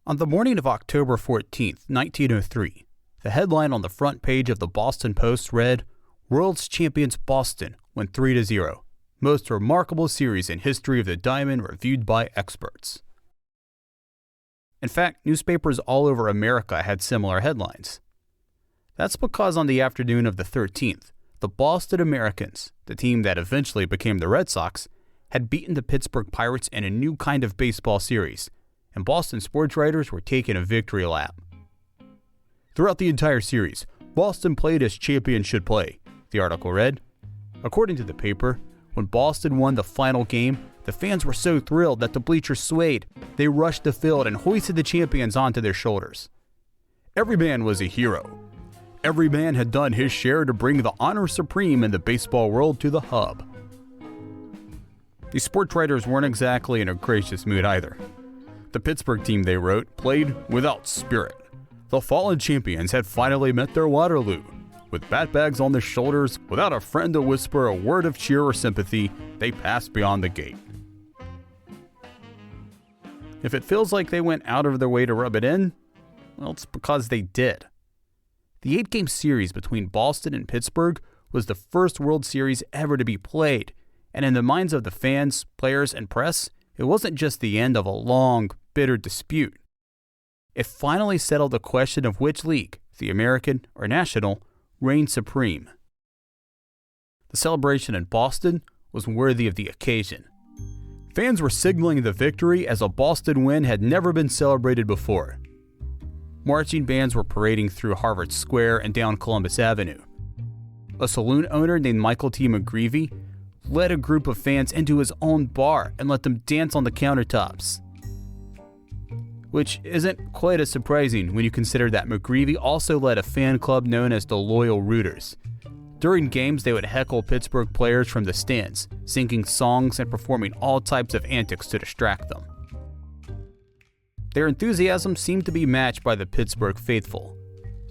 On the morning of October 14th, 1903, the headline on the front page of the Boston Post read, "World's Champions Boston win 3-0. Most remarkable series in history of the Diamond reviewed by experts." In fact, newspapers all over America had similar headlines. That's because on the afternoon of the 13th, the Boston Americans, the team that eventually became the Red Sox, had beaten the Pittsburgh Pirates in a new kind of baseball series, and Boston sports writers were taking a victory lap. Throughout the entire series, Boston played as champions should play, the article read. According to the paper, when Boston won the final game, the fans were so thrilled that the bleachers swayed. They rushed the field and hoisted the champions onto their shoulders. Every man was a hero. Every man had done his share to bring the honor supreme in the baseball world to the hub. The sports writers weren't exactly in a gracious mood either. The Pittsburgh team, they wrote, played without spirit. The fallen champions had finally met their Waterloo. With bat bags on their shoulders, without a friend to whisper a word of cheer or sympathy, they passed beyond the gate. If it feels like they went out of their way to rub it in, well, it's because they did. The 8-game series between Boston and Pittsburgh was the first World Series ever to be played, and in the minds of the fans, players, and press, it wasn't just the end of a long, bitter dispute. It finally settled the question of which league, the American or National, reigned supreme. The celebration in Boston was worthy of the occasion. Fans were signaling the victory as a Boston win had never been celebrated before. Marching bands were parading through Harvard Square and down Columbus Avenue. A saloon owner named Michael T. McGreevy led a group of fans into his own bar and let them dance on the countertops. Which isn't quite as surprising when you consider that McGreevy also led a fan club known as the Loyal Rooters. During games, they would heckle Pittsburgh players from the stands, singing songs and performing all types of antics to distract them. Their enthusiasm seemed to be matched by the Pittsburgh faithful.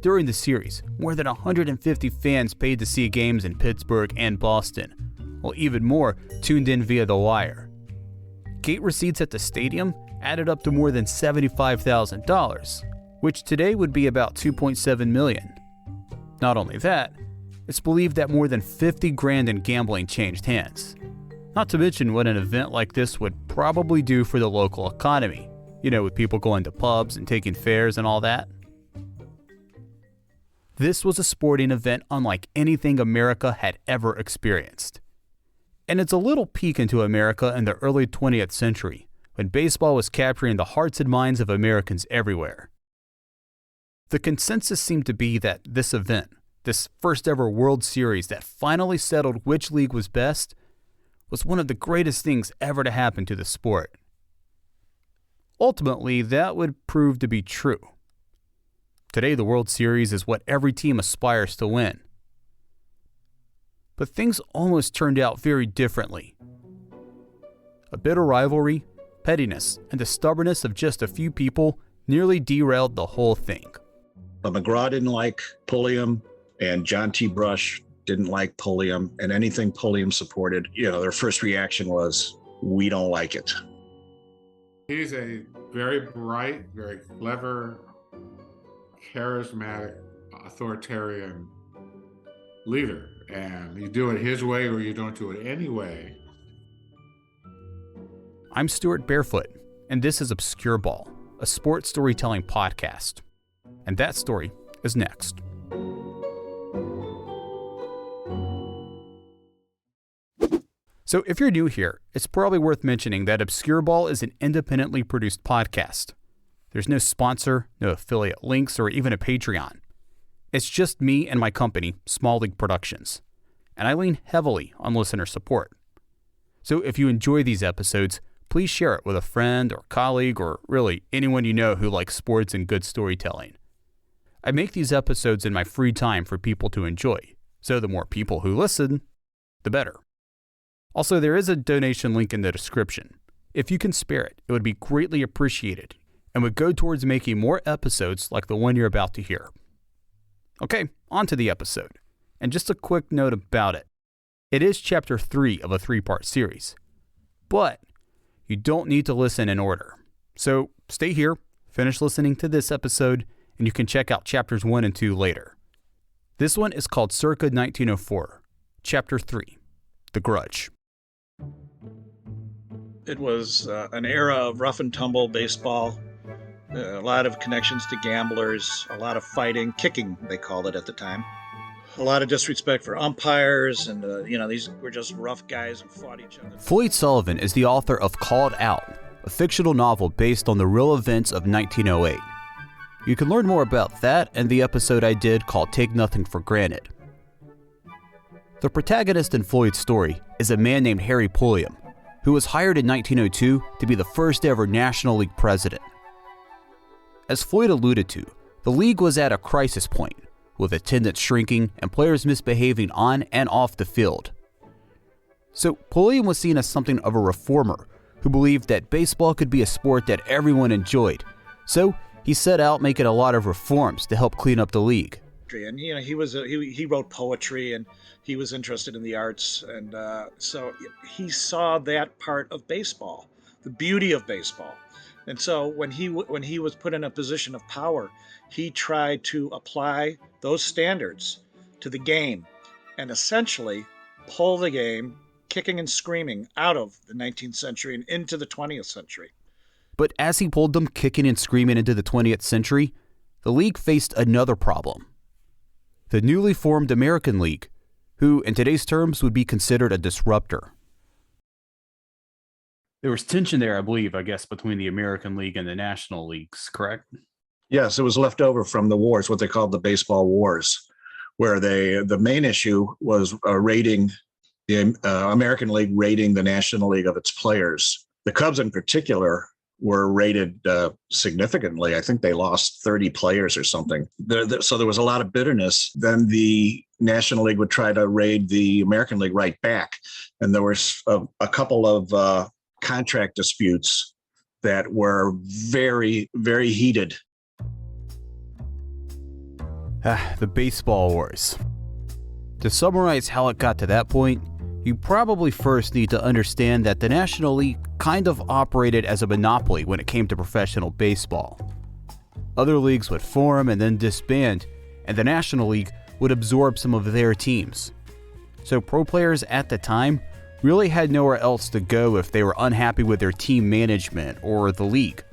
During the series, more than 150 fans paid to see games in Pittsburgh and Boston, while even more tuned in via the wire. Gate receipts at the stadium added up to more than $75,000, which today would be about $2.7 million. Not only that, it's believed that more than $50 grand in gambling changed hands. Not to mention what an event like this would probably do for the local economy, with people going to pubs and taking fares and all that. This was a sporting event unlike anything America had ever experienced. And it's a little peek into America in the early 20th century, when baseball was capturing the hearts and minds of Americans everywhere. The consensus seemed to be that this event, this first ever World Series that finally settled which league was best, was one of the greatest things ever to happen to the sport. Ultimately, that would prove to be true. Today, the World Series is what every team aspires to win. But things almost turned out very differently. A bitter rivalry, pettiness, and the stubbornness of just a few people nearly derailed the whole thing. McGraw didn't like Pulliam, and John T. Brush didn't like Pulliam, and anything Pulliam supported, their first reaction was, "We don't like it." He's a very bright, very clever, charismatic, authoritarian leader. And you do it his way or you don't do it anyway. I'm Stuart Barefoot, and this is Obscure Ball, a sports storytelling podcast. And that story is next. So if you're new here, it's probably worth mentioning that Obscure Ball is an independently produced podcast. There's no sponsor, no affiliate links, or even a Patreon. It's just me and my company, Small League Productions, and I lean heavily on listener support. So if you enjoy these episodes, please share it with a friend or colleague or really anyone you know who likes sports and good storytelling. I make these episodes in my free time for people to enjoy, so the more people who listen, the better. Also, there is a donation link in the description. If you can spare it, it would be greatly appreciated and would go towards making more episodes like the one you're about to hear. Okay, on to the episode. And just a quick note about it. It is chapter 3 of a 3-part series, but you don't need to listen in order. So stay here, Finish listening to this episode, and you can check out chapters 1 and 2 later. This one is called Circa 1904, Chapter 3, The Grudge. It was an era of rough and tumble baseball, a lot of connections to gamblers, a lot of fighting, kicking, they called it at the time. A lot of disrespect for umpires, and these were just rough guys who fought each other. Floyd Sullivan is the author of Called Out, a fictional novel based on the real events of 1908. You can learn more about that and the episode I did called Take Nothing for Granted. The protagonist in Floyd's story is a man named Harry Pulliam, who was hired in 1902 to be the first ever National League president. As Floyd alluded to, the league was at a crisis point, with attendance shrinking and players misbehaving on and off the field. So Pulliam was seen as something of a reformer who believed that baseball could be a sport that everyone enjoyed. So he set out making a lot of reforms to help clean up the league. And he wrote poetry, and he was interested in the arts, and so he saw that part of baseball, the beauty of baseball. And so when he was put in a position of power, he tried to apply those standards to the game and essentially pull the game kicking and screaming out of the 19th century and into the 20th century. But as he pulled them kicking and screaming into the 20th century, the league faced another problem. The newly formed American League, who in today's terms would be considered a disruptor. There was tension there, I guess, between the American League and the National Leagues, correct? Yes, it was left over from the wars, what they called the baseball wars, where the main issue was rating the American League rating the National League of its players. The Cubs in particular were rated significantly. I think they lost 30 players or something. So there was a lot of bitterness. Then the National League would try to raid the American League right back. And there was a couple of contract disputes that were very, very heated. The baseball wars. To summarize how it got to that point, you probably first need to understand that the National League kind of operated as a monopoly when it came to professional baseball. Other leagues would form and then disband, and the National League would absorb some of their teams. So pro players at the time really had nowhere else to go if they were unhappy with their team management or the league.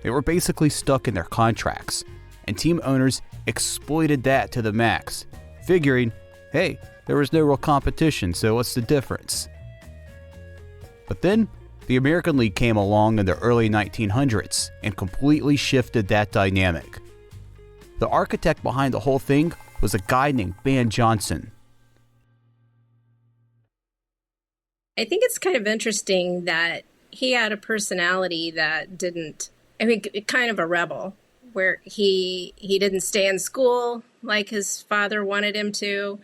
They were basically stuck in their contracts, and team owners exploited that to the max, figuring, hey, there was no real competition, so what's the difference? But then, the American League came along in the early 1900s and completely shifted that dynamic. The architect behind the whole thing was a guy named Ban Johnson. I think it's kind of interesting that he had a personality that kind of a rebel, where he didn't stay in school like his father wanted him to.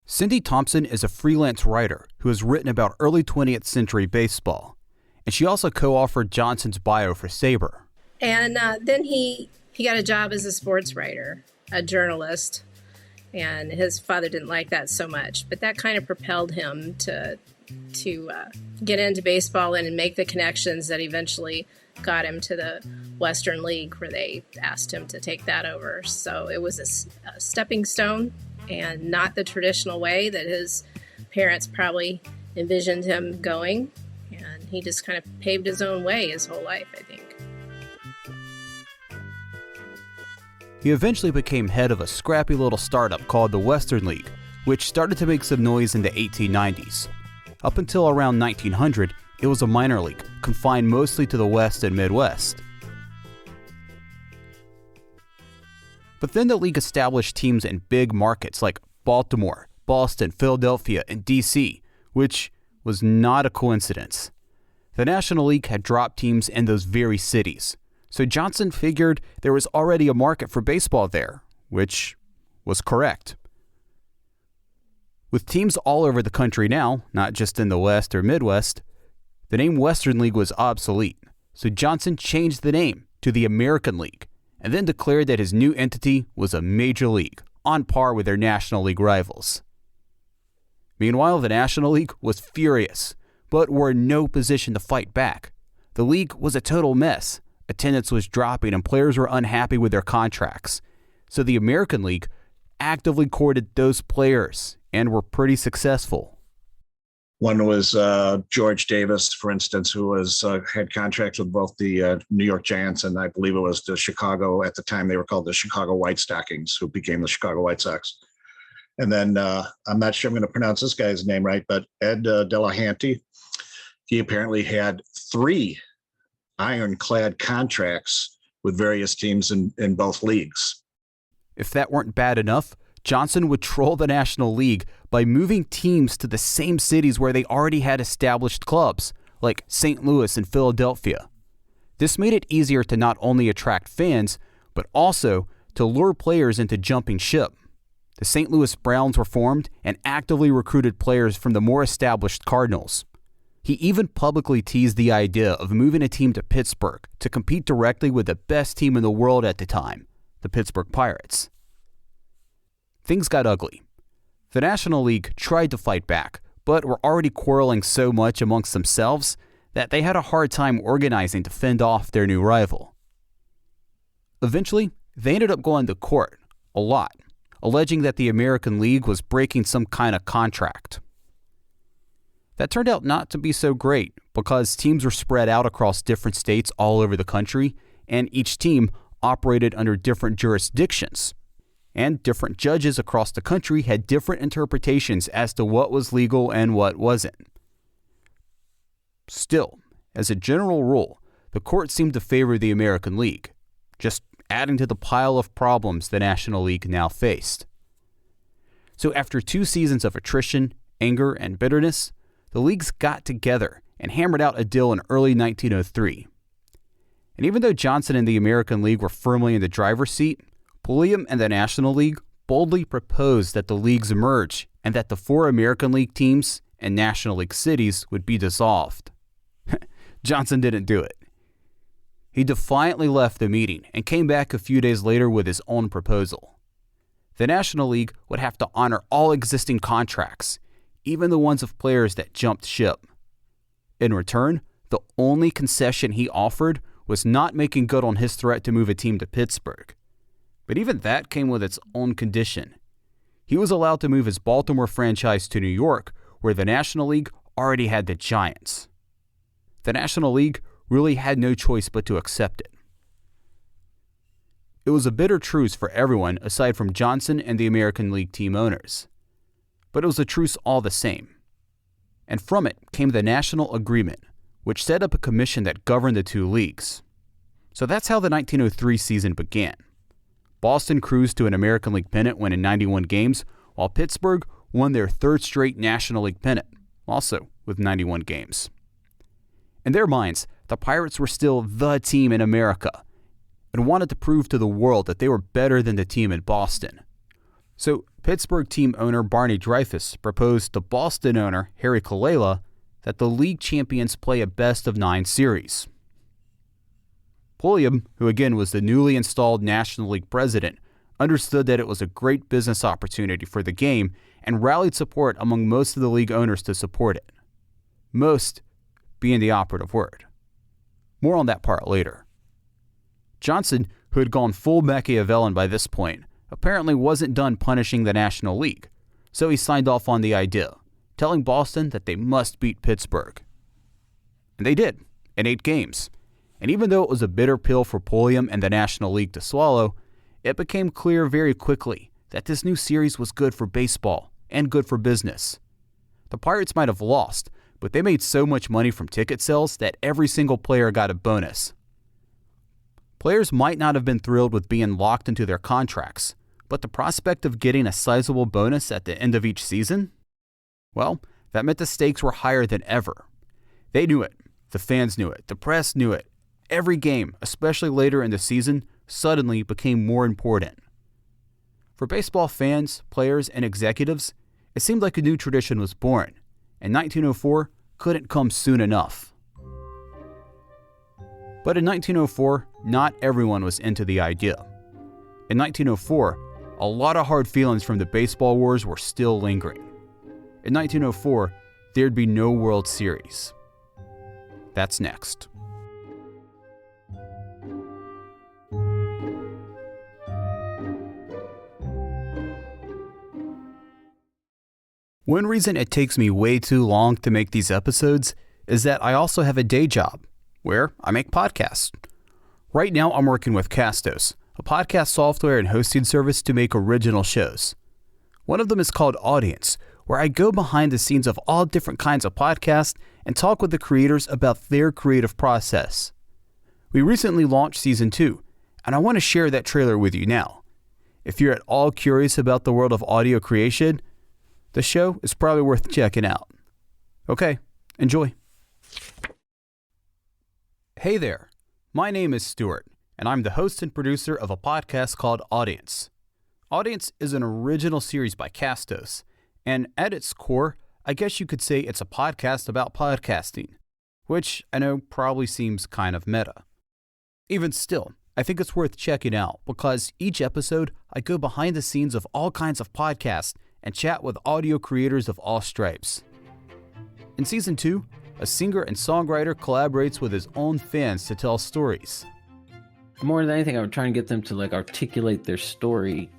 Cindy Thompson is a freelance writer who has written about early 20th century baseball, and she also co-authored Johnson's bio for Saber. And then he got a job as a sports writer, a journalist, and his father didn't like that so much, but that kind of propelled him to get into baseball and make the connections that eventually got him to the Western League, where they asked him to take that over. So it was a stepping stone, and not the traditional way that his parents probably envisioned him going. And he just kind of paved his own way his whole life, I think. He eventually became head of a scrappy little startup called the Western League, which started to make some noise in the 1890s. Up until around 1900, it was a minor league, confined mostly to the West and Midwest. But then the league established teams in big markets like Baltimore, Boston, Philadelphia, and DC, which was not a coincidence. The National League had dropped teams in those very cities, so Johnson figured there was already a market for baseball there, which was correct. With teams all over the country now, not just in the West or Midwest, the name Western League was obsolete, so Johnson changed the name to the American League, and then declared that his new entity was a major league, on par with their National League rivals. Meanwhile, the National League was furious, but were in no position to fight back. The league was a total mess, Attendance was dropping and players were unhappy with their contracts. So the American League actively courted those players and were pretty successful. One was George Davis, for instance, who had contracts with both the New York Giants and I believe it was the Chicago, at the time they were called the Chicago White Stockings, who became the Chicago White Sox. And then I'm not sure I'm going to pronounce this guy's name right, but Ed Delahanty, he apparently had 3 ironclad contracts with various teams in both leagues. If that weren't bad enough, Johnson would troll the National League by moving teams to the same cities where they already had established clubs, like St. Louis and Philadelphia. This made it easier to not only attract fans, but also to lure players into jumping ship. The St. Louis Browns were formed and actively recruited players from the more established Cardinals. He even publicly teased the idea of moving a team to Pittsburgh to compete directly with the best team in the world at the time, the Pittsburgh Pirates. Things got ugly. The National League tried to fight back, but were already quarreling so much amongst themselves that they had a hard time organizing to fend off their new rival. Eventually, they ended up going to court, a lot, alleging that the American League was breaking some kind of contract. That turned out not to be so great because teams were spread out across different states all over the country, and each team operated under different jurisdictions. And different judges across the country had different interpretations as to what was legal and what wasn't. Still, as a general rule, the court seemed to favor the American League, just adding to the pile of problems the National League now faced. So after 2 seasons of attrition, anger, and bitterness, the leagues got together and hammered out a deal in early 1903. And even though Johnson and the American League were firmly in the driver's seat, Pulliam and the National League boldly proposed that the leagues merge and that the 4 American League teams and National League cities would be dissolved. Johnson didn't do it. He defiantly left the meeting and came back a few days later with his own proposal. The National League would have to honor all existing contracts, even the ones of players that jumped ship. In return, the only concession he offered was not making good on his threat to move a team to Pittsburgh. But even that came with its own condition. He was allowed to move his Baltimore franchise to New York, where the National League already had the Giants. The National League really had no choice but to accept it. It was a bitter truce for everyone aside from Johnson and the American League team owners. But it was a truce all the same. And from it came the National Agreement, which set up a commission that governed the 2 leagues. So that's how the 1903 season began. Boston cruised to an American League pennant winning 91 games, while Pittsburgh won their 3rd straight National League pennant, also with 91 games. In their minds, the Pirates were still the team in America and wanted to prove to the world that they were better than the team in Boston. So Pittsburgh team owner Barney Dreyfuss proposed to Boston owner Harry Kalela that the league champions play a best-of-9 series. Pulliam, who again was the newly installed National League president, understood that it was a great business opportunity for the game and rallied support among most of the league owners to support it. Most being the operative word. More on that part later. Johnson, who had gone full Machiavellian by this point, apparently wasn't done punishing the National League, so he signed off on the idea, telling Boston that they must beat Pittsburgh. And they did, in 8 games. And even though it was a bitter pill for Pulliam and the National League to swallow, it became clear very quickly that this new series was good for baseball and good for business. The Pirates might have lost, but they made so much money from ticket sales that every single player got a bonus. Players might not have been thrilled with being locked into their contracts, but the prospect of getting a sizable bonus at the end of each season? Well, that meant the stakes were higher than ever. They knew it. The fans knew it. The press knew it. Every game, especially later in the season, suddenly became more important. For baseball fans, players, and executives, it seemed like a new tradition was born, and 1904 couldn't come soon enough. But in 1904, not everyone was into the idea. In 1904, a lot of hard feelings from the baseball wars were still lingering. In 1904, there'd be no World Series. That's next. One reason it takes me way too long to make these episodes is that I also have a day job where I make podcasts. Right now, I'm working with Castos, a podcast software and hosting service to make original shows. One of them is called Audience, where I go behind the scenes of all different kinds of podcasts and talk with the creators about their creative process. We recently launched Season 2, and I want to share that trailer with you now. If you're at all curious about the world of audio creation, the show is probably worth checking out. Okay, enjoy. Hey there, my name is Stuart, and I'm the host and producer of a podcast called Audience. Audience is an original series by Castos, and at its core, I guess you could say it's a podcast about podcasting, which I know probably seems kind of meta. Even still, I think it's worth checking out because each episode I go behind the scenes of all kinds of podcasts and chat with audio creators of all stripes. In Season 2, a singer and songwriter collaborates with his own fans to tell stories. More than anything, I would try and get them to articulate their story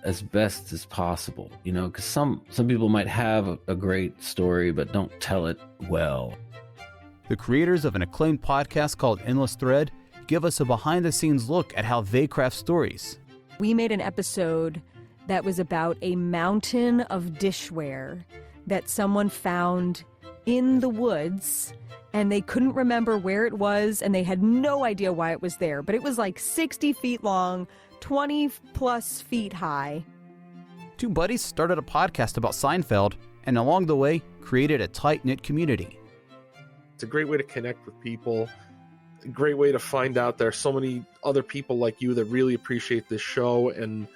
as best as possible, because some people might have a great story but don't tell it well. The creators of an acclaimed podcast called Endless Thread give us a behind-the-scenes look at how they craft stories. We made an episode that was about a mountain of dishware that someone found in the woods, and they couldn't remember where it was, and they had no idea why it was there. But it was 60 feet long, 20 plus feet high. Two buddies started a podcast about Seinfeld, and along the way, created a tight-knit community. It's a great way to connect with people. A great way to find out there are so many other people like you that really appreciate this show and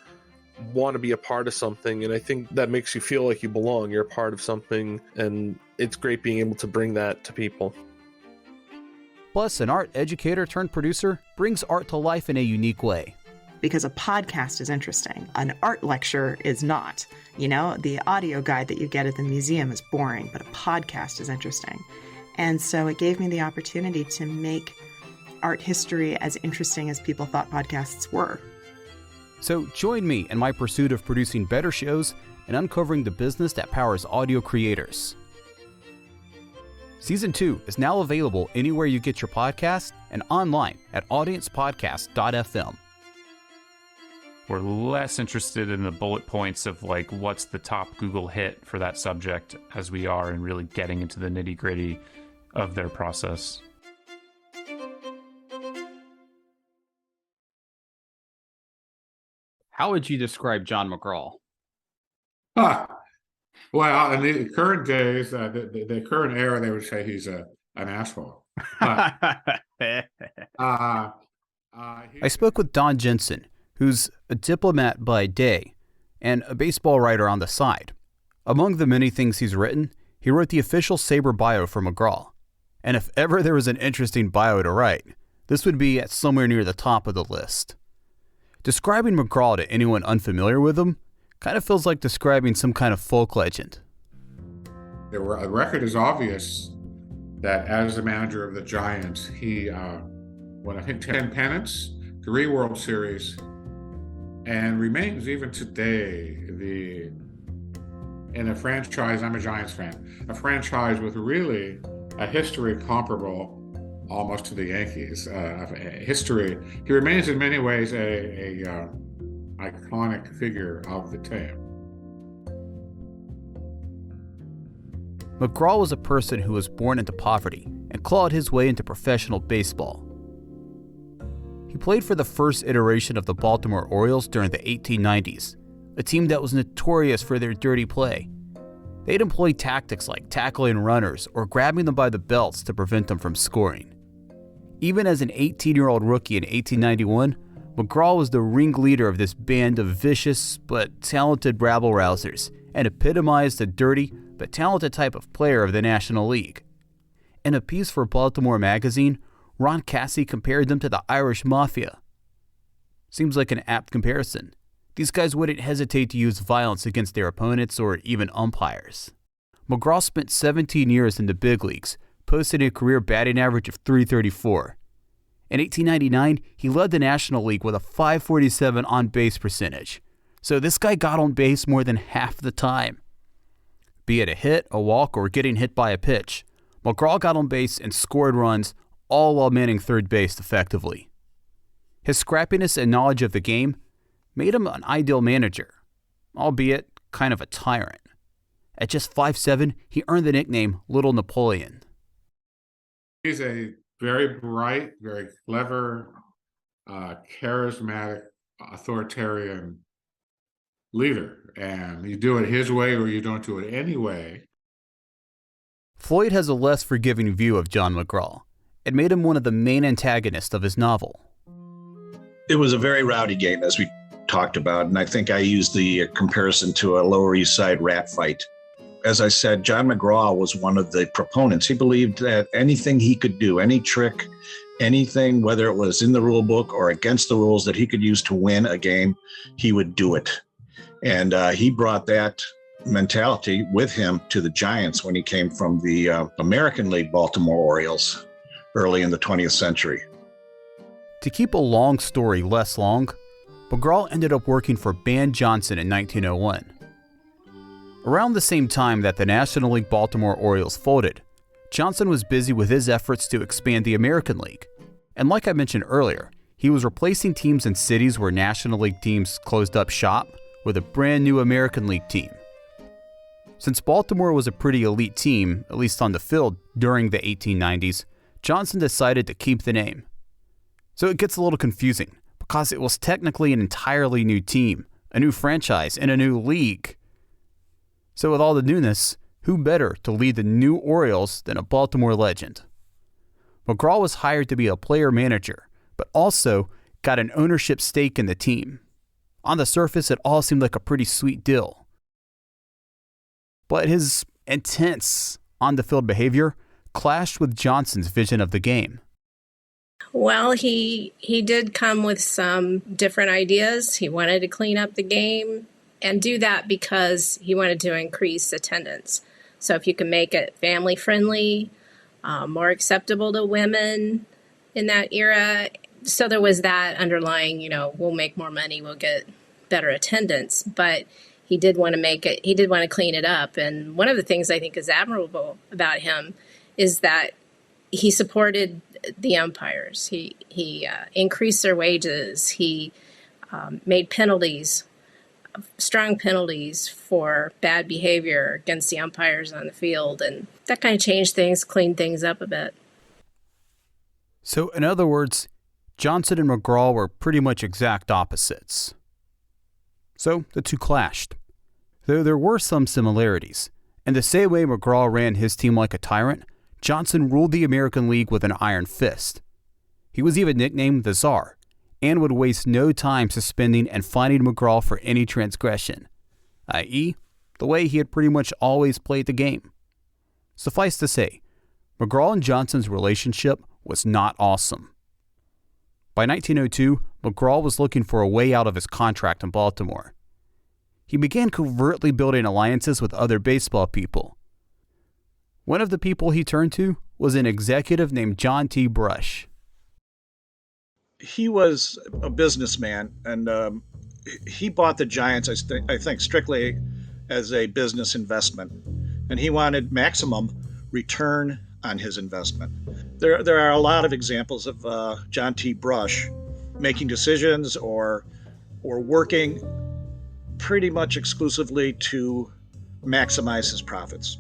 want to be a part of something, and I think that makes you feel like you belong. You're a part of something, and it's great being able to bring that to people. Plus, an art educator turned producer brings art to life in a unique way. Because a podcast is interesting. An art lecture is not. The audio guide that you get at the museum is boring, but a podcast is interesting. And so it gave me the opportunity to make art history as interesting as people thought podcasts were. So join me in my pursuit of producing better shows and uncovering the business that powers audio creators. Season 2 is now available anywhere you get your podcast and online at audiencepodcast.fm. We're less interested in the bullet points of what's the top Google hit for that subject as we are in really getting into the nitty-gritty of their process. How would you describe John McGraw? Well, in the current days, the current era, they would say he's an asshole. But, I spoke with Don Jensen, who's a diplomat by day and a baseball writer on the side. Among the many things he's written, he wrote the official Sabre bio for McGraw. And if ever there was an interesting bio to write, this would be at somewhere near the top of the list. Describing McGraw to anyone unfamiliar with him kind of feels like describing some kind of folk legend. the record is obvious that as the manager of the Giants, he won, I think, 10 pennants, 3 World Series, and remains even today in a franchise. I'm a Giants fan. A franchise with really a history comparable almost to the Yankees. History. He remains in many ways a iconic figure of the team. McGraw was a person who was born into poverty and clawed his way into professional baseball. He played for the first iteration of the Baltimore Orioles during the 1890s, a team that was notorious for their dirty play. They'd employ tactics like tackling runners or grabbing them by the belts to prevent them from scoring. Even as an 18-year-old rookie in 1891, McGraw was the ringleader of this band of vicious but talented rabble-rousers and epitomized the dirty but talented type of player of the National League. In a piece for Baltimore Magazine, Ron Cassie compared them to the Irish Mafia. Seems like an apt comparison. These guys wouldn't hesitate to use violence against their opponents or even umpires. McGraw spent 17 years in the big leagues, posting a career batting average of .334. In 1899, he led the National League with a .547 on-base percentage. So this guy got on base more than half the time. Be it a hit, a walk, or getting hit by a pitch, McGraw got on base and scored runs, all while manning third base effectively. His scrappiness and knowledge of the game made him an ideal manager, albeit kind of a tyrant. At just 5'7", he earned the nickname Little Napoleon. He's a very bright, very clever, charismatic, authoritarian leader. And you do it his way or you don't do it anyway. Floyd has a less forgiving view of John McGraw. It made him one of the main antagonists of his novel. It was a very rowdy game, as we talked about, and I think I used the comparison to a Lower East Side rat fight. As I said, John McGraw was one of the proponents. He believed that anything he could do, any trick, anything, whether it was in the rule book or against the rules that he could use to win a game, he would do it. And he brought that mentality with him to the Giants when he came from the American League Baltimore Orioles early in the 20th century. To keep a long story less long, McGraw ended up working for Ban Johnson in 1901. Around the same time that the National League Baltimore Orioles folded, Johnson was busy with his efforts to expand the American League. And like I mentioned earlier, he was replacing teams in cities where National League teams closed up shop with a brand new American League team. Since Baltimore was a pretty elite team, at least on the field, during the 1890s, Johnson decided to keep the name. So it gets a little confusing, because it was technically an entirely new team, a new franchise, and a new league. So with all the newness, who better to lead the new Orioles than a Baltimore legend? McGraw was hired to be a player manager, but also got an ownership stake in the team. On the surface, it all seemed like a pretty sweet deal. But his intense on-the-field behavior clashed with Johnson's vision of the game. Well, he did come with some different ideas. He wanted to clean up the game and do that because he wanted to increase attendance. So if you can make it family-friendly, more acceptable to women in that era. So there was that underlying, we'll make more money, we'll get better attendance. But he did want to clean it up. And one of the things I think is admirable about him is that he supported the umpires. He increased their wages. He made penalties, strong penalties for bad behavior against the umpires on the field. And that kind of changed things, cleaned things up a bit. So in other words, Johnson and McGraw were pretty much exact opposites. So the two clashed. Though there were some similarities. And the same way McGraw ran his team like a tyrant, Johnson ruled the American League with an iron fist. He was even nicknamed the Czar, and would waste no time suspending and fining McGraw for any transgression, i.e., the way he had pretty much always played the game. Suffice to say, McGraw and Johnson's relationship was not awesome. By 1902, McGraw was looking for a way out of his contract in Baltimore. He began covertly building alliances with other baseball people. One of the people he turned to was an executive named John T. Brush. He was a businessman, and he bought the Giants, I think, strictly as a business investment. And he wanted maximum return on his investment. There are a lot of examples of John T. Brush making decisions or working pretty much exclusively to maximize his profits.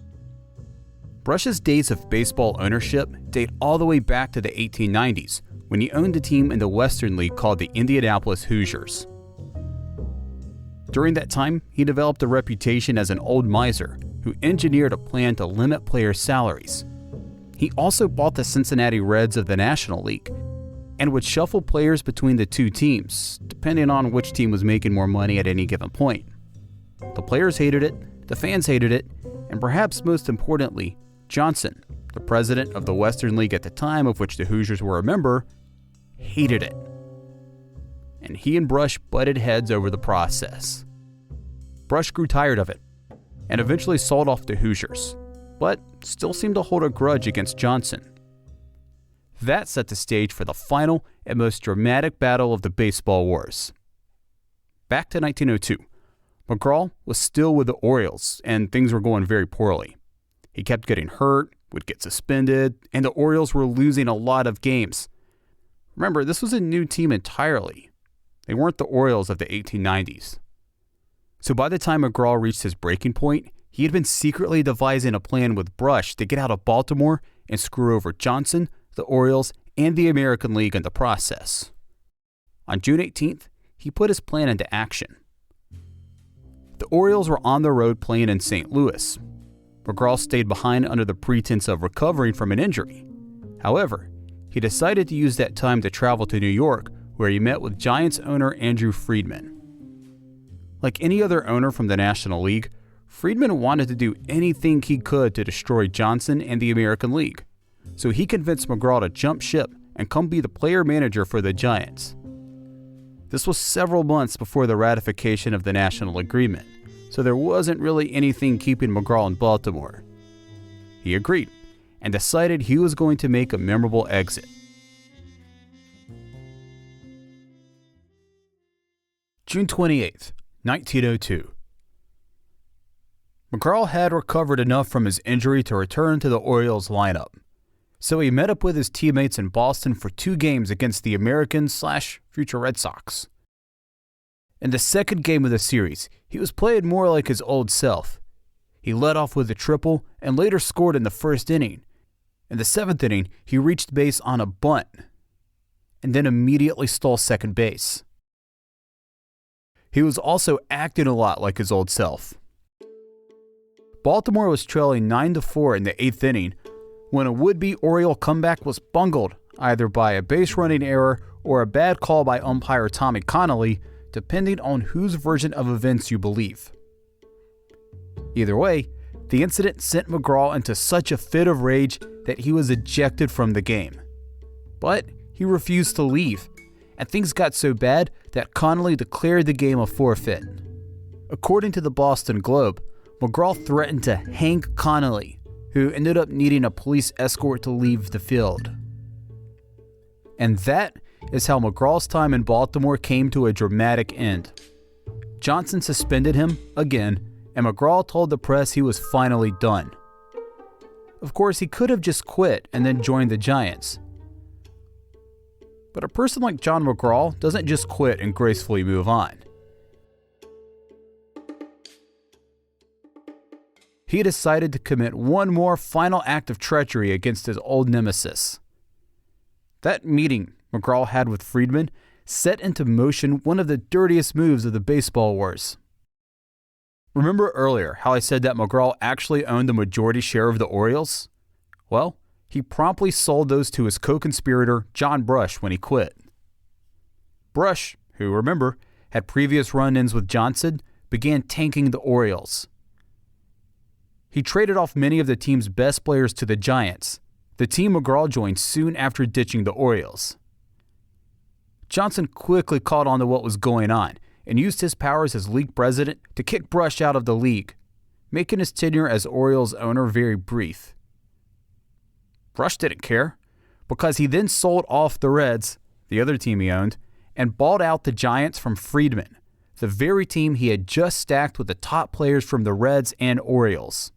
Brush's days of baseball ownership date all the way back to the 1890s, when he owned a team in the Western League called the Indianapolis Hoosiers. During that time, he developed a reputation as an old miser who engineered a plan to limit players' salaries. He also bought the Cincinnati Reds of the National League and would shuffle players between the two teams, depending on which team was making more money at any given point. The players hated it, the fans hated it, and perhaps most importantly, Johnson, the president of the Western League at the time of which the Hoosiers were a member, hated it. And he and Brush butted heads over the process. Brush grew tired of it and eventually sold off the Hoosiers, but still seemed to hold a grudge against Johnson. That set the stage for the final and most dramatic battle of the baseball wars. Back to 1902, McGraw was still with the Orioles, and things were going very poorly. He kept getting hurt, would get suspended, and the Orioles were losing a lot of games. Remember, this was a new team entirely. They weren't the Orioles of the 1890s. So by the time McGraw reached his breaking point, he had been secretly devising a plan with Brush to get out of Baltimore and screw over Johnson, the Orioles, and the American League in the process. On June 18th, he put his plan into action. The Orioles were on the road playing in St. Louis. McGraw stayed behind under the pretense of recovering from an injury. However, he decided to use that time to travel to New York, where he met with Giants owner Andrew Friedman. Like any other owner from the National League, Friedman wanted to do anything he could to destroy Johnson and the American League, so he convinced McGraw to jump ship and come be the player manager for the Giants. This was several months before the ratification of the national agreement, so there wasn't really anything keeping McGraw in Baltimore. He agreed and decided he was going to make a memorable exit. June 28th, 1902. McGraw had recovered enough from his injury to return to the Orioles lineup, so he met up with his teammates in Boston for 2 games against the American/future Red Sox. In the second game of the series, he was playing more like his old self. He led off with a triple and later scored in the first inning. In the 7th inning, he reached base on a bunt and then immediately stole second base. He was also acting a lot like his old self. Baltimore was trailing 9-4 in the 8th inning when a would-be Oriole comeback was bungled either by a base-running error or a bad call by umpire Tommy Connolly, depending on whose version of events you believe. Either way, the incident sent McGraw into such a fit of rage that he was ejected from the game. But he refused to leave, and things got so bad that Connolly declared the game a forfeit. According to the Boston Globe, McGraw threatened to hang Connolly, who ended up needing a police escort to leave the field. And that is how McGraw's time in Baltimore came to a dramatic end. Johnson suspended him again, and McGraw told the press he was finally done. Of course, he could have just quit and then joined the Giants. But a person like John McGraw doesn't just quit and gracefully move on. He decided to commit one more final act of treachery against his old nemesis. That meeting McGraw had with Friedman set into motion one of the dirtiest moves of the baseball wars. Remember earlier how I said that McGraw actually owned the majority share of the Orioles? Well, he promptly sold those to his co-conspirator John Brush when he quit. Brush, who, remember, had previous run-ins with Johnson, began tanking the Orioles. He traded off many of the team's best players to the Giants, the team McGraw joined soon after ditching the Orioles. Johnson quickly caught on to what was going on and used his powers as league president to kick Brush out of the league, making his tenure as Orioles owner very brief. Brush didn't care, because he then sold off the Reds, the other team he owned, and bought out the Giants from Friedman, the very team he had just stacked with the top players from the Reds and Orioles.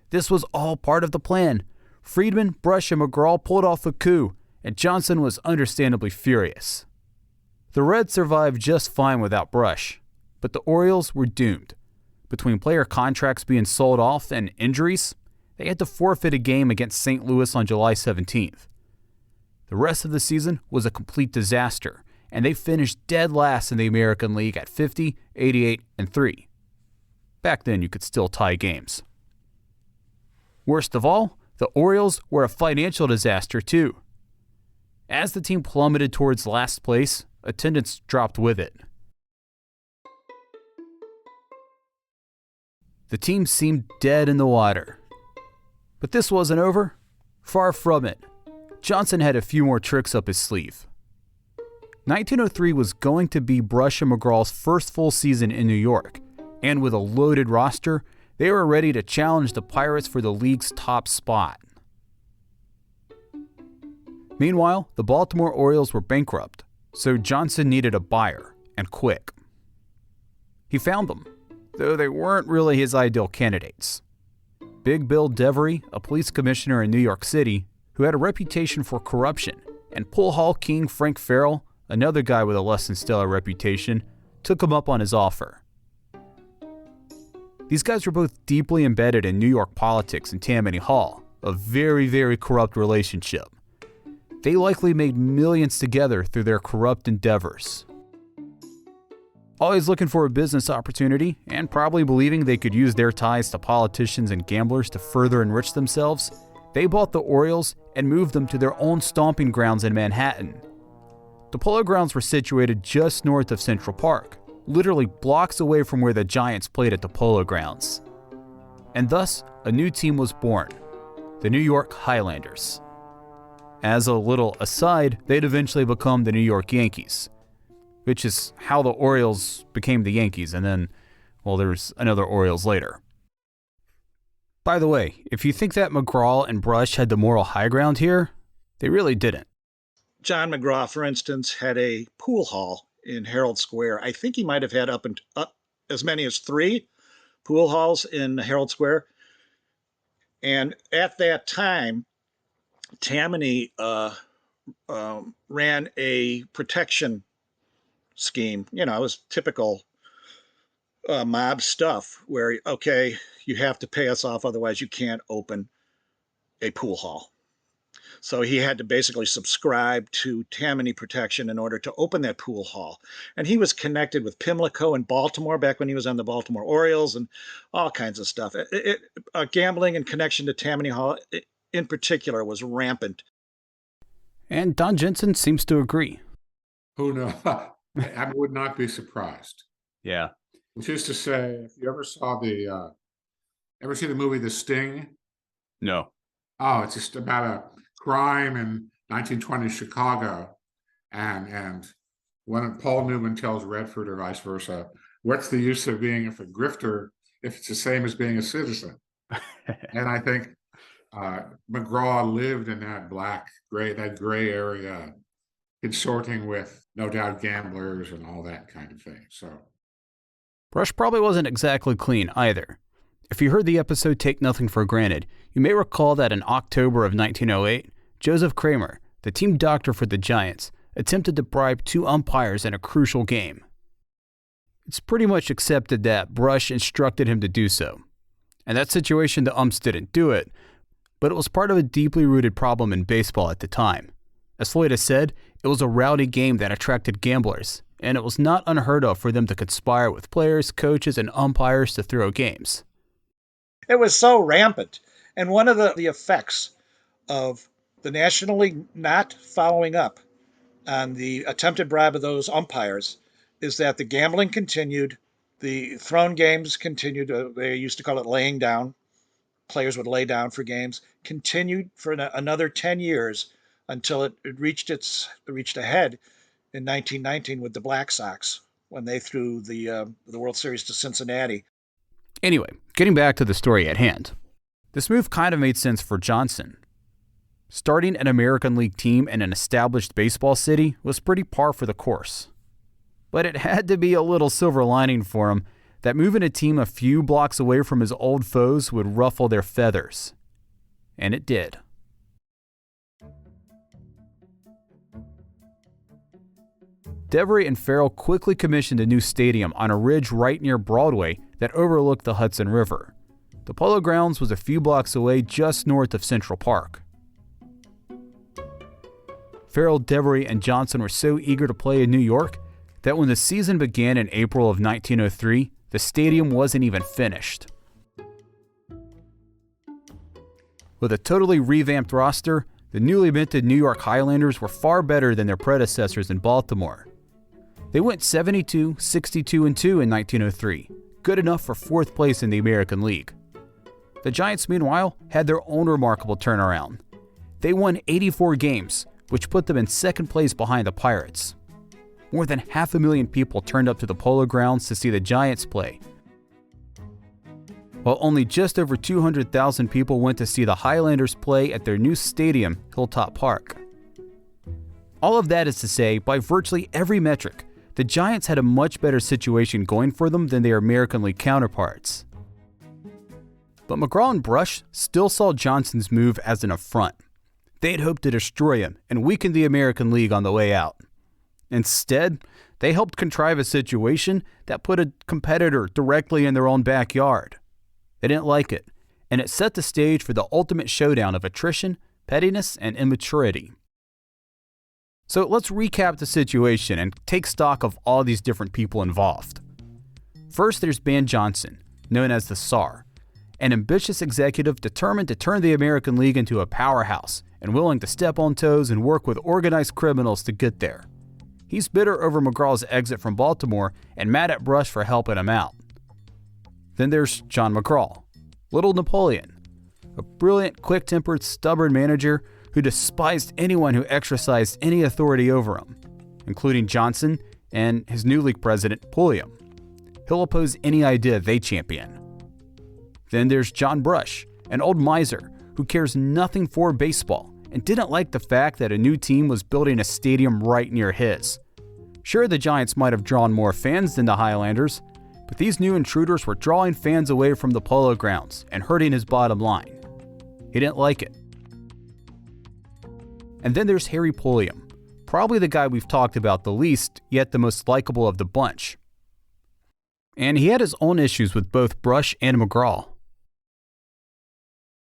This was all part of the plan. Friedman, Brush, and McGraw pulled off a coup, and Johnson was understandably furious. The Reds survived just fine without Brush, but the Orioles were doomed. Between player contracts being sold off and injuries, they had to forfeit a game against St. Louis on July 17th. The rest of the season was a complete disaster, and they finished dead last in the American League at 50, 88, and 3. Back then, you could still tie games. Worst of all, the Orioles were a financial disaster too. As the team plummeted towards last place, attendance dropped with it. The team seemed dead in the water. But this wasn't over. Far from it. Johnson had a few more tricks up his sleeve. 1903 was going to be Brush and McGraw's first full season in New York, and with a loaded roster, they were ready to challenge the Pirates for the league's top spot. Meanwhile, the Baltimore Orioles were bankrupt, so Johnson needed a buyer, and quick. He found them, though they weren't really his ideal candidates. Big Bill Devery, a police commissioner in New York City who had a reputation for corruption, and pool hall king Frank Farrell, another guy with a less than stellar reputation, took him up on his offer. These guys were both deeply embedded in New York politics and Tammany Hall, a very, very corrupt relationship. They likely made millions together through their corrupt endeavors. Always looking for a business opportunity, and probably believing they could use their ties to politicians and gamblers to further enrich themselves, they bought the Orioles and moved them to their own stomping grounds in Manhattan. The Polo Grounds were situated just north of Central Park, literally blocks away from where the Giants played at the Polo Grounds. And thus, a new team was born, the New York Highlanders. As a little aside, they'd eventually become the New York Yankees, which is how the Orioles became the Yankees, and then, well, there's another Orioles later. By the way, if you think that McGraw and Brush had the moral high ground here, they really didn't. John McGraw, for instance, had a pool hall in Herald Square. I think he might have had up as many as 3 pool halls in Herald Square. And at that time, Tammany ran a protection scheme. You know, it was typical mob stuff where, okay, you have to pay us off, otherwise you can't open a pool hall. So he had to basically subscribe to Tammany Protection in order to open that pool hall. And he was connected with Pimlico in Baltimore back when he was on the Baltimore Orioles and all kinds of stuff. Gambling in connection to Tammany Hall in particular was rampant. And Don Jensen seems to agree. Who knows? I would not be surprised. Yeah. Which is to say, if you ever saw ever see the movie The Sting? No. Oh, it's just about a crime in 1920 Chicago, and when Paul Newman tells Redford or vice versa, what's the use of being a grifter if it's the same as being a citizen? And I think McGraw lived in that gray area, consorting with no doubt gamblers and all that kind of thing. So Brush probably wasn't exactly clean either. If you heard the episode Take Nothing for Granted, you may recall that in October of 1908, Joseph Kramer, the team doctor for the Giants, attempted to bribe 2 umpires in a crucial game. It's pretty much accepted that Brush instructed him to do so. In that situation, the umps didn't do it, but it was part of a deeply rooted problem in baseball at the time. As Floyd has said, it was a rowdy game that attracted gamblers, and it was not unheard of for them to conspire with players, coaches, and umpires to throw games. It was so rampant. And one of the effects of the National League not following up on the attempted bribe of those umpires is that the gambling continued, the thrown games continued. They used to call it laying down. Players would lay down for games. Continued for another 10 years until it reached a head in 1919 with the Black Sox when they threw the World Series to Cincinnati. Anyway, getting back to the story at hand. This move kind of made sense for Johnson. Starting an American League team in an established baseball city was pretty par for the course. But it had to be a little silver lining for him that moving a team a few blocks away from his old foes would ruffle their feathers. And it did. Devery and Farrell quickly commissioned a new stadium on a ridge right near Broadway that overlooked the Hudson River. The Polo Grounds was a few blocks away just north of Central Park. Farrell, Devery, and Johnson were so eager to play in New York that when the season began in April of 1903, the stadium wasn't even finished. With a totally revamped roster, the newly minted New York Highlanders were far better than their predecessors in Baltimore. They went 72, 62, and 2 in 1903, good enough for 4th place in the American League. The Giants, meanwhile, had their own remarkable turnaround. They won 84 games, which put them in 2nd place behind the Pirates. More than 500,000 people turned up to the Polo Grounds to see the Giants play, while only just over 200,000 people went to see the Highlanders play at their new stadium, Hilltop Park. All of that is to say, by virtually every metric, the Giants had a much better situation going for them than their American League counterparts. But McGraw and Brush still saw Johnson's move as an affront. They'd hoped to destroy him and weaken the American League on the way out. Instead, they helped contrive a situation that put a competitor directly in their own backyard. They didn't like it, and it set the stage for the ultimate showdown of attrition, pettiness, and immaturity. So let's recap the situation and take stock of all these different people involved. First, there's Ban Johnson, known as the Tsar, an ambitious executive determined to turn the American League into a powerhouse and willing to step on toes and work with organized criminals to get there. He's bitter over McGraw's exit from Baltimore and mad at Brush for helping him out. Then there's John McGraw, Little Napoleon, a brilliant, quick-tempered, stubborn manager who despised anyone who exercised any authority over him, including Johnson and his new league president, Pulliam. He'll oppose any idea they champion. Then there's John Brush, an old miser who cares nothing for baseball and didn't like the fact that a new team was building a stadium right near his. Sure, the Giants might have drawn more fans than the Highlanders, but these new intruders were drawing fans away from the Polo Grounds and hurting his bottom line. He didn't like it. And then there's Harry Pulliam, probably the guy we've talked about the least, yet the most likable of the bunch. And he had his own issues with both Brush and McGraw.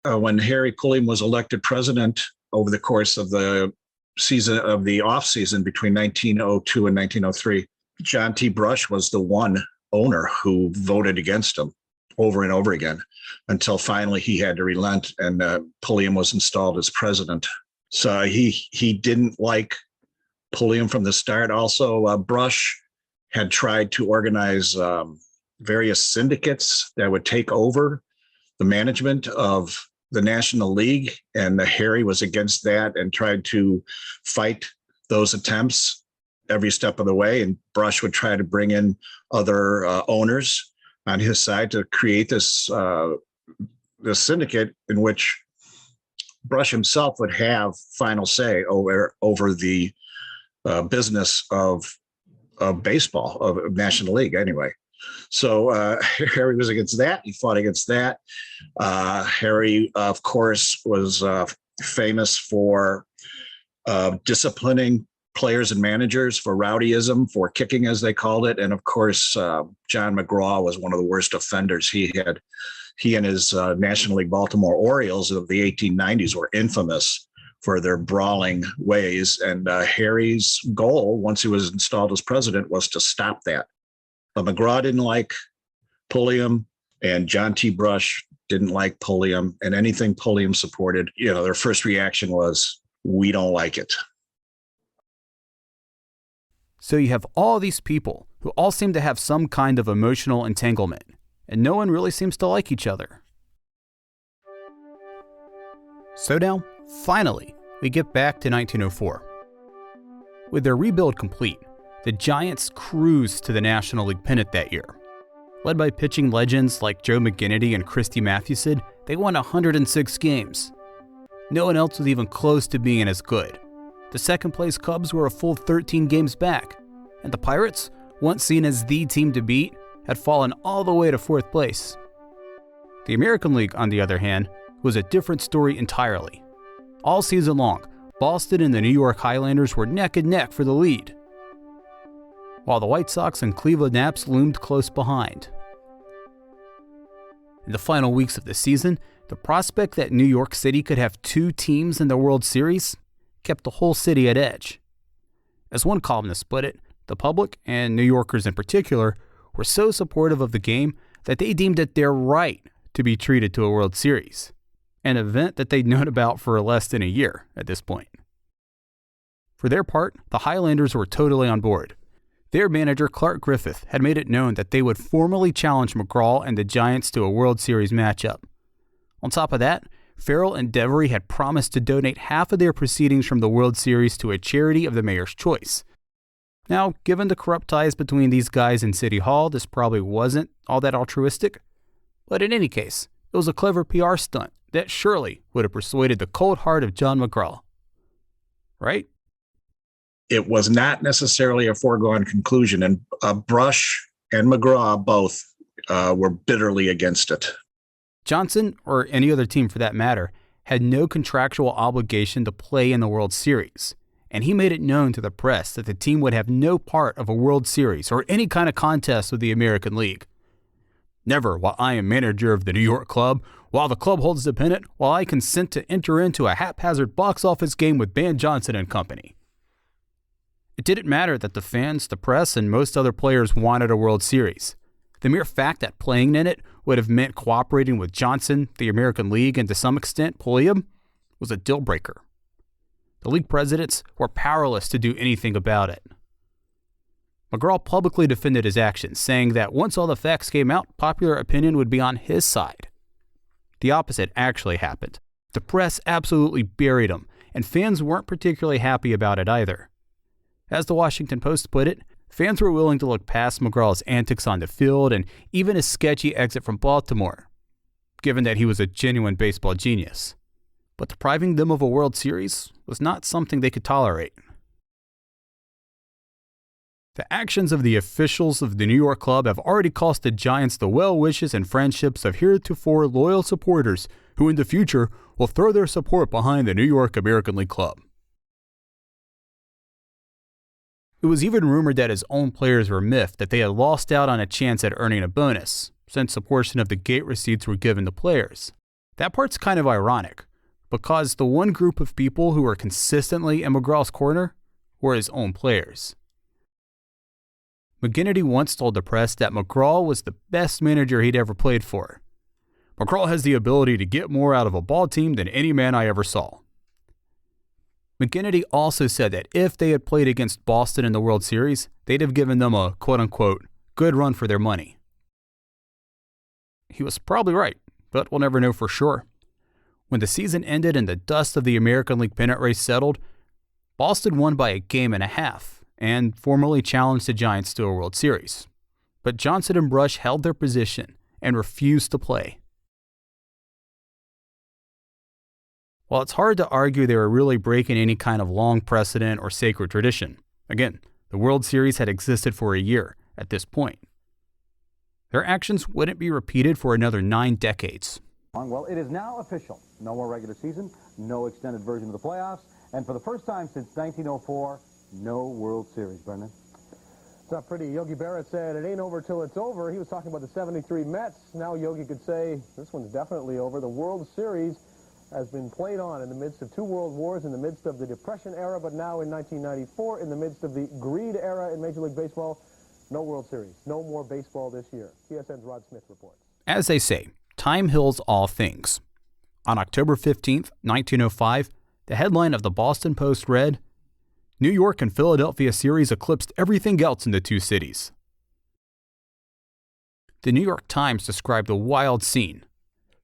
When Harry Pulliam was elected president over the course of the season of the off season between 1902 and 1903, John T. Brush was the one owner who voted against him over and over again until finally he had to relent and Pulliam was installed as president. So he didn't like Pulliam from the start. Also, Brush had tried to organize various syndicates that would take over the management of the National League, and Harry was against that and tried to fight those attempts every step of the way. And Brush would try to bring in other owners on his side to create this syndicate in which Brush himself would have final say over the business of baseball, of National League anyway. So Harry was against that. He fought against that. Harry, of course, was famous for disciplining players and managers for rowdyism, for kicking, as they called it. And of course, John McGraw was one of the worst offenders. He and his National League Baltimore Orioles of the 1890s were infamous for their brawling ways. And Harry's goal, once he was installed as president, was to stop that. But McGraw didn't like Pulliam, and John T. Brush didn't like Pulliam, and anything Pulliam supported, their first reaction was, we don't like it. So you have all these people who all seem to have some kind of emotional entanglement, and no one really seems to like each other. So now, finally, we get back to 1904. With their rebuild complete, the Giants cruised to the National League pennant that year. Led by pitching legends like Joe McGinnity and Christy Mathewson, they won 106 games. No one else was even close to being as good. The second-place Cubs were a full 13 games back, and the Pirates, once seen as the team to beat, had fallen all the way to fourth place. The American League, on the other hand, was a different story entirely. All season long, Boston and the New York Highlanders were neck and neck for the lead, while the White Sox and Cleveland Naps loomed close behind. In the final weeks of the season, the prospect that New York City could have two teams in the World Series kept the whole city at edge. As one columnist put it, the public, and New Yorkers in particular, were so supportive of the game that they deemed it their right to be treated to a World Series, an event that they'd known about for less than a year at this point. For their part, the Highlanders were totally on board. Their manager, Clark Griffith, had made it known that they would formally challenge McGraw and the Giants to a World Series matchup. On top of that, Farrell and Devery had promised to donate half of their proceedings from the World Series to a charity of the mayor's choice. Now, given the corrupt ties between these guys and City Hall, this probably wasn't all that altruistic. But in any case, it was a clever PR stunt that surely would have persuaded the cold heart of John McGraw. Right? it was not necessarily a foregone conclusion. And Brush and McGraw both were bitterly against it. Johnson, or any other team for that matter, had no contractual obligation to play in the World Series, and he made it known to the press that the team would have no part of a World Series or any kind of contest with the American League. Never while I am manager of the New York club, while the club holds the pennant, while I consent to enter into a haphazard box office game with Ban Johnson and company. It didn't matter that the fans, the press, and most other players wanted a World Series. The mere fact that playing in it would have meant cooperating with Johnson, the American League, and to some extent Pulliam was a deal breaker. The league presidents were powerless to do anything about it. McGraw publicly defended his actions, saying that once all the facts came out, popular opinion would be on his side. The opposite actually happened. The press absolutely buried him, and fans weren't particularly happy about it either. As the Washington Post put it, fans were willing to look past McGraw's antics on the field and even his sketchy exit from Baltimore, given that he was a genuine baseball genius. But depriving them of a World Series was not something they could tolerate. The actions of the officials of the New York club have already cost the Giants the well wishes and friendships of heretofore loyal supporters who in the future will throw their support behind the New York American League Club. It was even rumored that his own players were miffed that they had lost out on a chance at earning a bonus, since a portion of the gate receipts were given to players. That part's kind of ironic, because the one group of people who were consistently in McGraw's corner were his own players. McGinnity once told the press that McGraw was the best manager he'd ever played for. McGraw has the ability to get more out of a ball team than any man I ever saw. McGinnity also said that if they had played against Boston in the World Series, they'd have given them a quote-unquote good run for their money. He was probably right, but we'll never know for sure. When the season ended and the dust of the American League pennant race settled, Boston won by a game and a half and formally challenged the Giants to a World Series. But Johnson and Brush held their position and refused to play. While it's hard to argue they were really breaking any kind of long precedent or sacred tradition, again, the World Series had existed for a year at this point. Their actions wouldn't be repeated for another 9 decades. Well, it is now official. No more regular season, no extended version of the playoffs, and for the first time since 1904, no World Series, Brendan. It's not pretty. Yogi Berra said it ain't over till it's over. He was talking about the 73 Mets. Now Yogi could say this one's definitely over. The World Series has been played on in the midst of 2 world wars, in the midst of the Depression era, but now in 1994, in the midst of the greed era in Major League Baseball. No World Series. No more baseball this year. TSN's Rod Smith reports. As they say, time heals all things. On October 15th, 1905, the headline of the Boston Post read, New York and Philadelphia series eclipsed everything else in the 2 cities. The New York Times described the wild scene.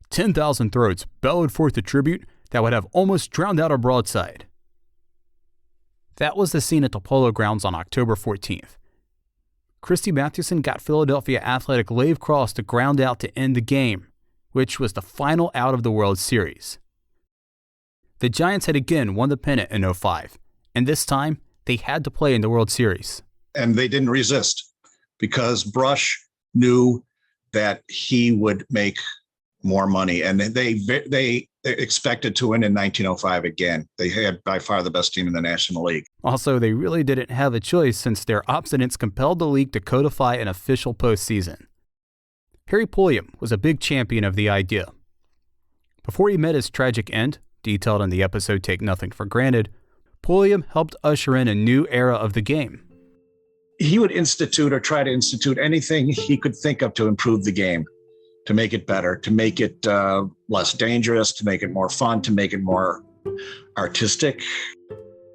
10,000 throats bellowed forth a tribute that would have almost drowned out a broadside. That was the scene at the Polo Grounds on October 14th. Christy Mathewson got Philadelphia Athletic Lave Cross to ground out to end the game, which was the final out of the World Series. The Giants had again won the pennant in 05, and this time they had to play in the World Series. And they didn't resist because Brush knew that he would make more money, and they expected to win in 1905 again. They had by far the best team in the National League. Also, they really didn't have a choice since their obstinance compelled the league to codify an official postseason. Harry Pulliam was a big champion of the idea. Before he met his tragic end, detailed in the episode Take Nothing for Granted, Pulliam helped usher in a new era of the game. He would institute or try to institute anything he could think of to improve the game, to make it better, to make it less dangerous, to make it more fun, to make it more artistic.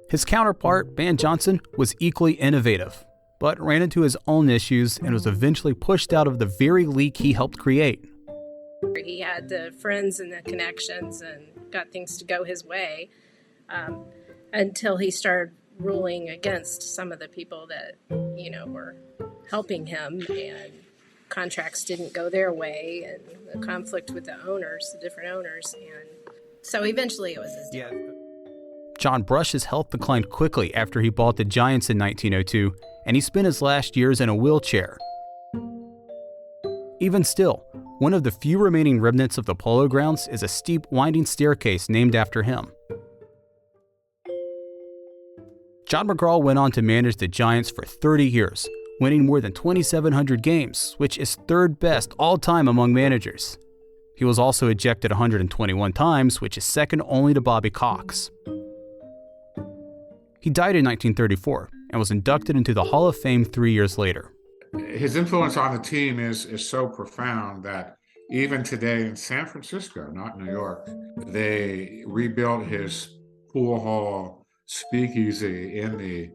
His counterpart, Ban Johnson, was equally innovative, but ran into his own issues and was eventually pushed out of the very league he helped create. He had the friends and the connections and got things to go his way until he started ruling against some of the people that, were helping him, and contracts didn't go their way, and the conflict with the different owners, and so eventually it was his death. John Brush's health declined quickly after he bought the Giants in 1902, and he spent his last years in a wheelchair. Even still, one of the few remaining remnants of the Polo Grounds is a steep, winding staircase named after him. John McGraw went on to manage the Giants for 30 years, winning more than 2,700 games, which is third best all-time among managers. He was also ejected 121 times, which is second only to Bobby Cox. He died in 1934 and was inducted into the Hall of Fame 3 years later. His influence on the team is so profound that even today in San Francisco, not New York, they rebuilt his pool hall speakeasy in the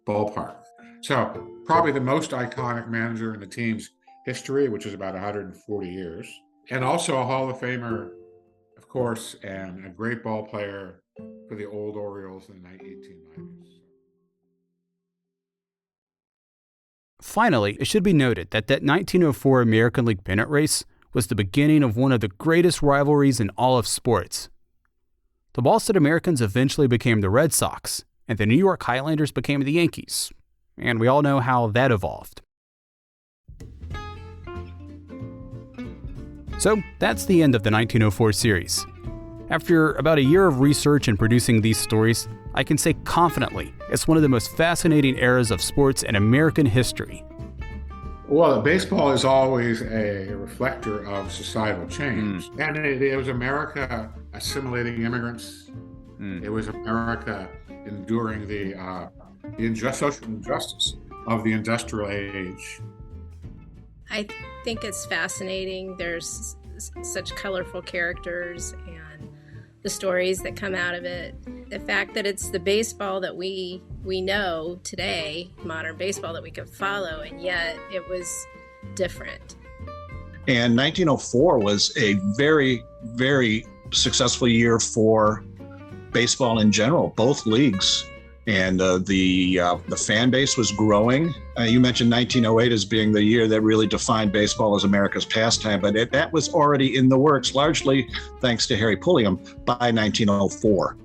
ballpark. So probably the most iconic manager in the team's history, which is about 140 years. And also a Hall of Famer, of course, and a great ball player for the old Orioles in the 1890s. Finally, it should be noted that 1904 American League pennant race was the beginning of one of the greatest rivalries in all of sports. The Boston Americans eventually became the Red Sox, and the New York Highlanders became the Yankees. And we all know how that evolved. So that's the end of the 1904 series. After about a year of research and producing these stories, I can say confidently it's one of the most fascinating eras of sports in American history. Well, baseball is always a reflector of societal change. And it was America assimilating immigrants. It was America enduring the social injustice of the industrial age. I think it's fascinating. There's such colorful characters and the stories that come out of it. The fact that it's the baseball that we know today, modern baseball that we could follow, and yet it was different. And 1904 was a very, very successful year for baseball in general, both leagues. And the fan base was growing. You mentioned 1908 as being the year that really defined baseball as America's pastime, but that was already in the works, largely thanks to Harry Pulliam, by 1904.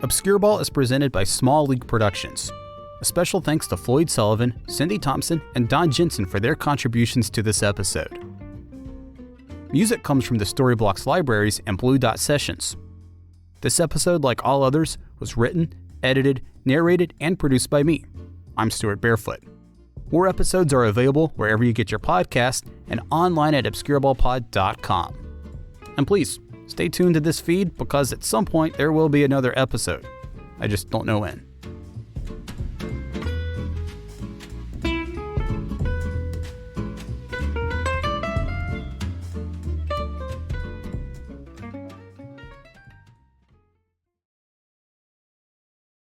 Obscure Ball is presented by Small League Productions. A special thanks to Floyd Sullivan, Cindy Thompson, and Don Jensen for their contributions to this episode. Music comes from the Storyblocks Libraries and Blue Dot Sessions. This episode, like all others, was written, edited, narrated, and produced by me. I'm Stuart Barefoot. More episodes are available wherever you get your podcast and online at obscureballpod.com. And please, stay tuned to this feed because at some point there will be another episode. I just don't know when.